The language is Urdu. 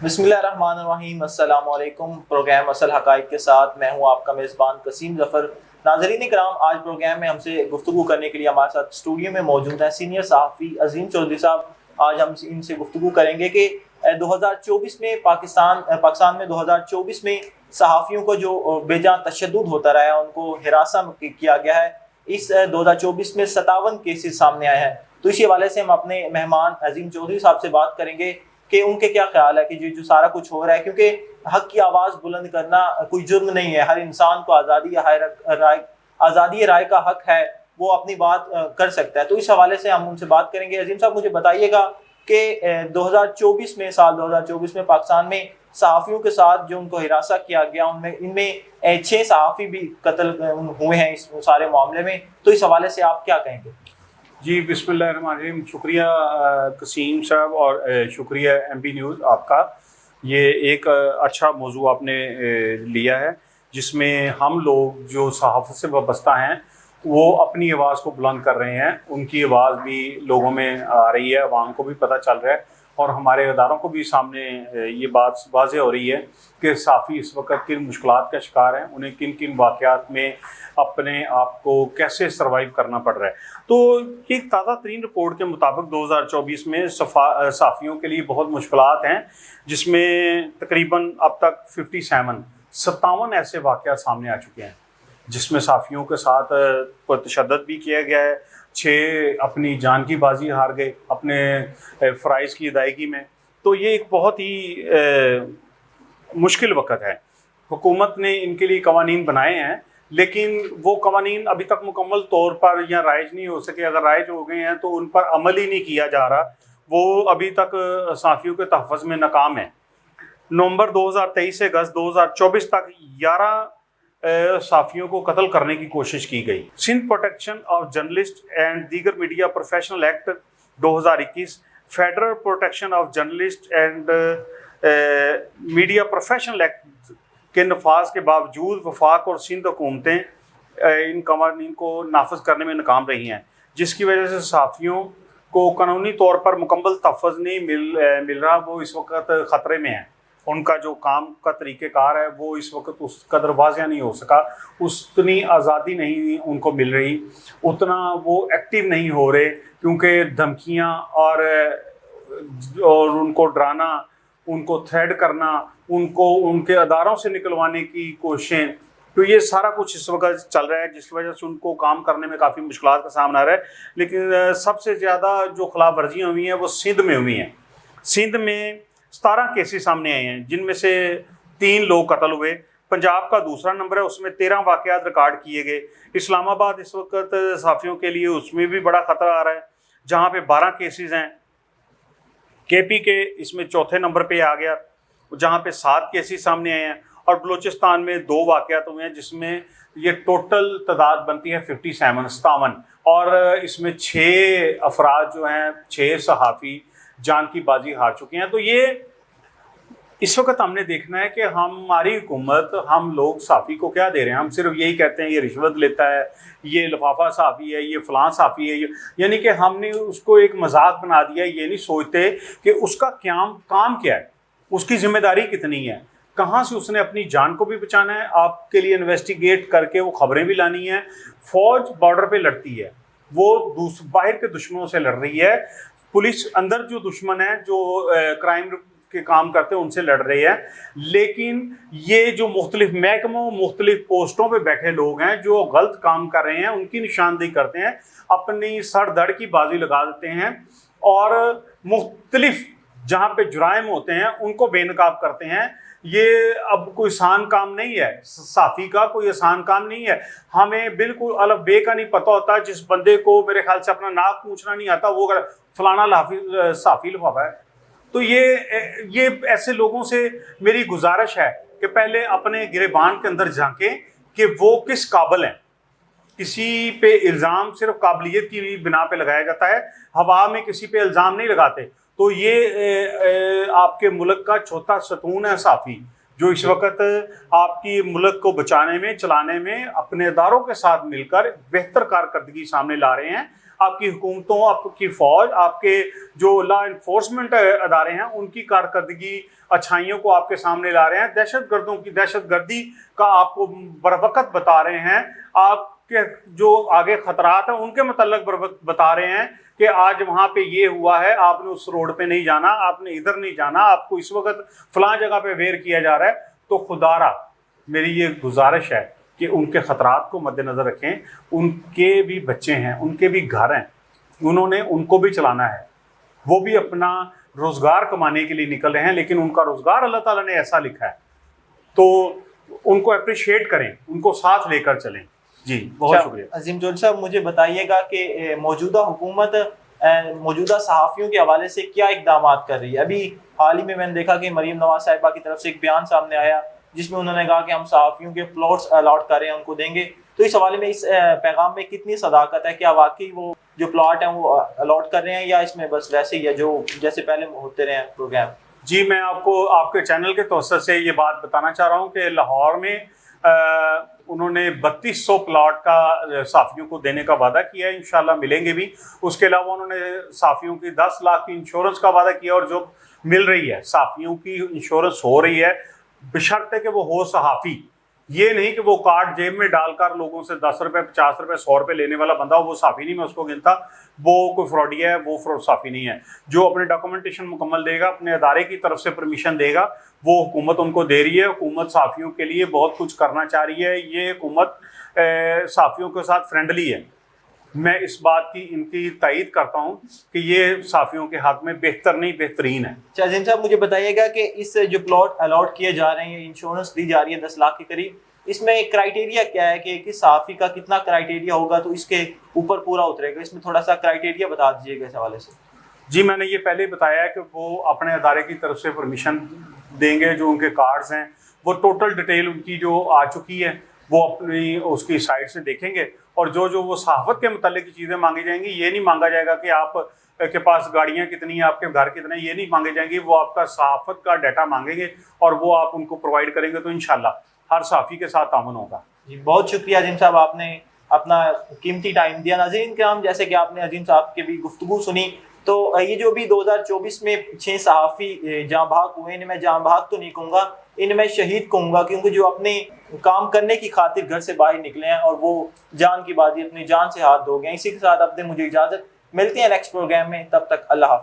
بسم اللہ الرحمن الرحیم۔ السلام علیکم۔ پروگرام اصل حقائق کے ساتھ میں ہوں آپ کا میزبان قسیم ظفر۔ ناظرین کرام، آج پروگرام میں ہم سے گفتگو کرنے کے لیے ہمارے ساتھ اسٹوڈیو میں موجود ہیں سینئر صحافی عظیم چودھری صاحب۔ آج ہم ان سے گفتگو کریں گے کہ 2024 میں پاکستان میں 2024 میں صحافیوں کو جو بے جان تشدد ہوتا رہا ہے، ان کو ہراساں کیا گیا ہے، اس 2024 میں 57 کیسز سامنے آئے ہیں۔ تو اسی حوالے سے ہم اپنے مہمان عظیم چودھری صاحب سے بات کریں گے کہ ان کے کیا خیال ہے کہ جو سارا کچھ ہو رہا ہے، کیونکہ حق کی آواز بلند کرنا کوئی جرم نہیں ہے۔ ہر انسان کو آزادی رائے کا حق ہے، وہ اپنی بات کر سکتا ہے۔ تو اس حوالے سے ہم ان سے بات کریں گے۔ عظیم صاحب، مجھے بتائیے گا کہ 2024 میں پاکستان میں صحافیوں کے ساتھ جو ان کو ہراساں کیا گیا، ان میں 6 صحافی بھی قتل ہوئے ہیں اس سارے معاملے میں۔ تو اس حوالے سے آپ کیا کہیں گے؟ جی، بسم اللہ الرحمن الرحیم۔ شکریہ قسیم صاحب، اور شکریہ ایم پی نیوز آپ کا۔ یہ ایک اچھا موضوع آپ نے لیا ہے، جس میں ہم لوگ جو صحافت سے وابستہ ہیں وہ اپنی آواز کو بلند کر رہے ہیں۔ ان کی آواز بھی لوگوں میں آ رہی ہے، عوام کو بھی پتہ چل رہا ہے، اور ہمارے اداروں کو بھی سامنے یہ بات واضح ہو رہی ہے کہ صحافی اس وقت کن مشکلات کا شکار ہیں، انہیں کن کن واقعات میں اپنے آپ کو کیسے سروائیو کرنا پڑ رہا ہے۔ تو ایک تازہ ترین رپورٹ کے مطابق 2024 میں صحافیوں کے لیے بہت مشکلات ہیں، جس میں تقریباً اب تک 57 ایسے واقعات سامنے آ چکے ہیں، جس میں صحافیوں کے ساتھ تشدد بھی کیا گیا ہے۔ 6 اپنی جان کی بازی ہار گئے اپنے فرائض کی ادائیگی میں۔ تو یہ ایک بہت ہی مشکل وقت ہے۔ حکومت نے ان کے لیے قوانین بنائے ہیں، لیکن وہ قوانین ابھی تک مکمل طور پر یا رائج نہیں ہو سکے۔ اگر رائج ہو گئے ہیں تو ان پر عمل ہی نہیں کیا جا رہا، وہ ابھی تک صحافیوں کے تحفظ میں ناکام ہیں۔ نومبر 2023 سے اگست 2024 تک 11 صحافیوں کو قتل کرنے کی کوشش کی گئی۔ Sindh protection of journalist and دیگر media professional act 2021، federal protection of journalist and media professional act کے نفاذ کے باوجود وفاق اور سندھ حکومتیں ان قوانین کو نافذ کرنے میں ناکام رہی ہیں، جس کی وجہ سے صحافیوں کو قانونی طور پر مکمل تحفظ نہیں مل رہا۔ وہ اس وقت خطرے میں ہیں۔ ان کا جو کام کا طریقہ کار ہے وہ اس وقت اس قدر واضح نہیں ہو سکا، اتنی آزادی نہیں ان کو مل رہی، اتنا وہ ایکٹیو نہیں ہو رہے، کیونکہ دھمکیاں اور ان کو ڈرانا، ان کو تھریڈ کرنا، ان کو ان کے اداروں سے نکلوانے کی کوششیں، تو یہ سارا کچھ اس وقت چل رہا ہے، جس کی وجہ سے ان کو کام کرنے میں کافی مشکلات کا سامنا آ رہا ہے۔ لیکن سب سے زیادہ جو خلاف ورزیاں ہوئی ہیں وہ سندھ میں ہوئی ہیں۔ سندھ میں 17 کیسز سامنے آئے ہیں، جن میں سے 3 لوگ قتل ہوئے۔ پنجاب کا دوسرا نمبر ہے، اس میں 13 واقعات ریکارڈ کیے گئے۔ اسلام آباد اس وقت صحافیوں کے لیے اس میں بھی بڑا خطرہ آ رہا ہے، جہاں پہ 12 کیسز ہیں۔ کے پی کے اس میں چوتھے نمبر پہ آ گیا، جہاں پہ 7 کیسز سامنے آئے ہیں، اور بلوچستان میں 2 واقعات ہوئے ہیں، جس میں یہ ٹوٹل تعداد بنتی ہے 57، اور اس میں 6 افراد جو ہیں، 6 صحافی جان کی بازی ہار چکے ہیں۔ تو یہ اس وقت ہم نے دیکھنا ہے کہ ہماری حکومت، ہم لوگ صحافی کو کیا دے رہے ہیں۔ ہم صرف یہی کہتے ہیں یہ رشوت لیتا ہے، یہ لفافہ صحافی ہے، یہ فلاں صحافی ہے، یعنی کہ ہم نے اس کو ایک مذاق بنا دیا۔ یہ نہیں سوچتے کہ اس کا کام کیا ہے، اس کی ذمہ داری کتنی ہے، کہاں سے اس نے اپنی جان کو بھی بچانا ہے، آپ کے لیے انویسٹیگیٹ کر کے وہ خبریں بھی لانی ہیں۔ فوج بارڈر پہ لڑتی ہے، وہ باہر کے دشمنوں سے لڑ رہی ہے۔ پولیس اندر جو دشمن ہیں، جو کرائم کے کام کرتے ہیں، ان سے لڑ رہی ہے۔ لیکن یہ جو مختلف محکموں، مختلف پوسٹوں پہ بیٹھے لوگ ہیں جو غلط کام کر رہے ہیں، ان کی نشاندہی کرتے ہیں، اپنی سر دڑ کی بازی لگا دیتے ہیں، اور مختلف جہاں پہ جرائم ہوتے ہیں ان کو بے نقاب کرتے ہیں۔ یہ اب کوئی آسان کام نہیں ہے، صحافی کا کوئی آسان کام نہیں ہے۔ ہمیں بالکل الف بے کا نہیں پتہ ہوتا۔ جس بندے کو میرے خیال سے اپنا ناک پوچھنا نہیں آتا، وہ اگر فلانا صحافی لفافہ ہے، تو یہ ایسے لوگوں سے میری گزارش ہے کہ پہلے اپنے گریبان کے اندر جھانکیں کہ وہ کس قابل ہیں۔ کسی پہ الزام صرف قابلیت کی بنا پہ لگایا جاتا ہے، ہوا میں کسی پہ الزام نہیں لگاتے۔ تو یہ آپ کے ملک کا چوتھا ستون ہے صحافی، جو اس وقت آپ کی ملک کو بچانے میں، چلانے میں اپنے اداروں کے ساتھ مل کر بہتر کارکردگی سامنے لا رہے ہیں۔ آپ کی حکومتوں، آپ کی فوج، آپ کے جو لا انفورسمنٹ ادارے ہیں ان کی کارکردگی اچھائیوں کو آپ کے سامنے لا رہے ہیں، دہشت گردوں کی دہشت گردی کا آپ کو بروقت بتا رہے ہیں، آپ کے جو آگے خطرات ہیں ان کے متعلق بتا رہے ہیں کہ آج وہاں پہ یہ ہوا ہے، آپ نے اس روڈ پہ نہیں جانا، آپ نے ادھر نہیں جانا، آپ کو اس وقت فلاں جگہ پہ ویئر کیا جا رہا ہے۔ تو خدا را میری یہ گزارش ہے کہ ان کے خطرات کو مد نظر رکھیں، ان کے بھی بچے ہیں، ان کے بھی گھر ہیں، انہوں نے ان کو بھی چلانا ہے، وہ بھی اپنا روزگار کمانے کے لیے نکل رہے ہیں، لیکن ان کا روزگار اللہ تعالیٰ نے ایسا لکھا ہے تو ان کو اپریشیٹ کریں، ان کو ساتھ لے کر چلیں۔ جی بہت شکریہ۔ عظیم جوہری صاحب، مجھے بتائیے گا کہ موجودہ حکومت موجودہ صحافیوں کے حوالے سے کیا اقدامات کر رہی ہے؟ ابھی حال ہی میں نے دیکھا کہ مریم نواز صاحبہ کی طرف سے ایک بیان سامنے آیا جس میں انہوں نے کہا کہ ہم صحافیوں کے پلاٹس الاٹ کر رہے ہیں، ان کو دیں گے۔ تو اس حوالے میں اس پیغام میں کتنی صداقت ہے؟ کیا واقعی وہ جو پلاٹ ہیں وہ الاٹ کر رہے ہیں یا اس میں بس ویسے ہی ہے جو جیسے پہلے ہوتے رہے ہیں پروگرام؟ جی میں آپ کو آپ کے چینل کے توسط سے یہ بات بتانا چاہ رہا ہوں کہ لاہور میں انہوں نے 3200 پلاٹ کا صحافیوں کو دینے کا وعدہ کیا ہے، انشاءاللہ ملیں گے بھی۔ اس کے علاوہ انہوں نے صحافیوں کی 10 لاکھ کی انشورنس کا وعدہ کیا، اور جو مل رہی ہے صحافیوں کی انشورنس ہو رہی ہے، بشرط ہے کہ وہ ہو صحافی، یہ نہیں کہ وہ کارڈ جیب میں ڈال کر لوگوں سے 10 روپے 50 روپے 100 روپے لینے والا بندہ ہو، وہ صحافی نہیں، میں اس کو گنتا، وہ کوئی فراڈی ہے، وہ صحافی نہیں ہے۔ جو اپنے ڈاکومنٹیشن مکمل دے گا، اپنے ادارے کی طرف سے پرمیشن دے گا، وہ حکومت ان کو دے رہی ہے۔ حکومت صحافیوں کے لیے بہت کچھ کرنا چاہ رہی ہے، یہ حکومت صحافیوں کے ساتھ فرینڈلی ہے۔ میں اس بات کی ان کی تائید کرتا ہوں کہ یہ صحافیوں کے حق میں بہتر نہیں بہترین ہے۔ اچھا عظیم صاحب، مجھے بتائیے گا کہ اس جو پلاٹ الاٹ کیے جا رہے ہیں، انشورنس دی جا رہی ہے 10 لاکھ کے قریب، اس میں کرائٹیریا کیا ہے کہ کس صحافی کا کتنا کرائٹیریا ہوگا تو اس کے اوپر پورا اترے گا؟ اس میں تھوڑا سا کرائٹیریا بتا دیجیے گا اس حوالے سے۔ جی میں نے یہ پہلے بتایا ہے کہ وہ اپنے ادارے کی طرف سے پرمیشن دیں گے، جو ان کے کارڈز ہیں وہ ٹوٹل ڈیٹیل ان کی جو آ چکی ہے وہ اپنی اس کی سائٹ سے دیکھیں گے، اور جو وہ صحافت کے متعلق چیزیں مانگی جائیں گی، یہ نہیں مانگا جائے گا کہ آپ کے پاس گاڑیاں کتنی ہیں، آپ کے گھر کتنے ہیں، یہ نہیں مانگے جائیں گی، وہ آپ کا صحافت کا ڈیٹا مانگیں گے اور وہ آپ ان کو پرووائڈ کریں گے، تو انشاءاللہ ہر صحافی کے ساتھ تعاون ہوگا۔ جی بہت شکریہ عظیم صاحب، آپ نے اپنا قیمتی ٹائم دیا۔ ناظرین کرام، جیسے کہ آپ نے عظیم صاحب کی بھی گفتگو سنی، تو یہ جو بھی 2024 میں 6 صحافی جاں بحق ہوئے، انہیں میں جاں بحق تو نہیں کہوں گا، انہیں میں شہید کہوں گا، کیونکہ جو اپنے کام کرنے کی خاطر گھر سے باہر نکلے ہیں اور وہ جان کی بازی اپنی جان سے ہاتھ دھو گئے ہیں۔ اسی کے ساتھ اب دیں مجھے اجازت، ملتے ہیں نیکسٹ پروگرام میں، تب تک اللہ حافظ۔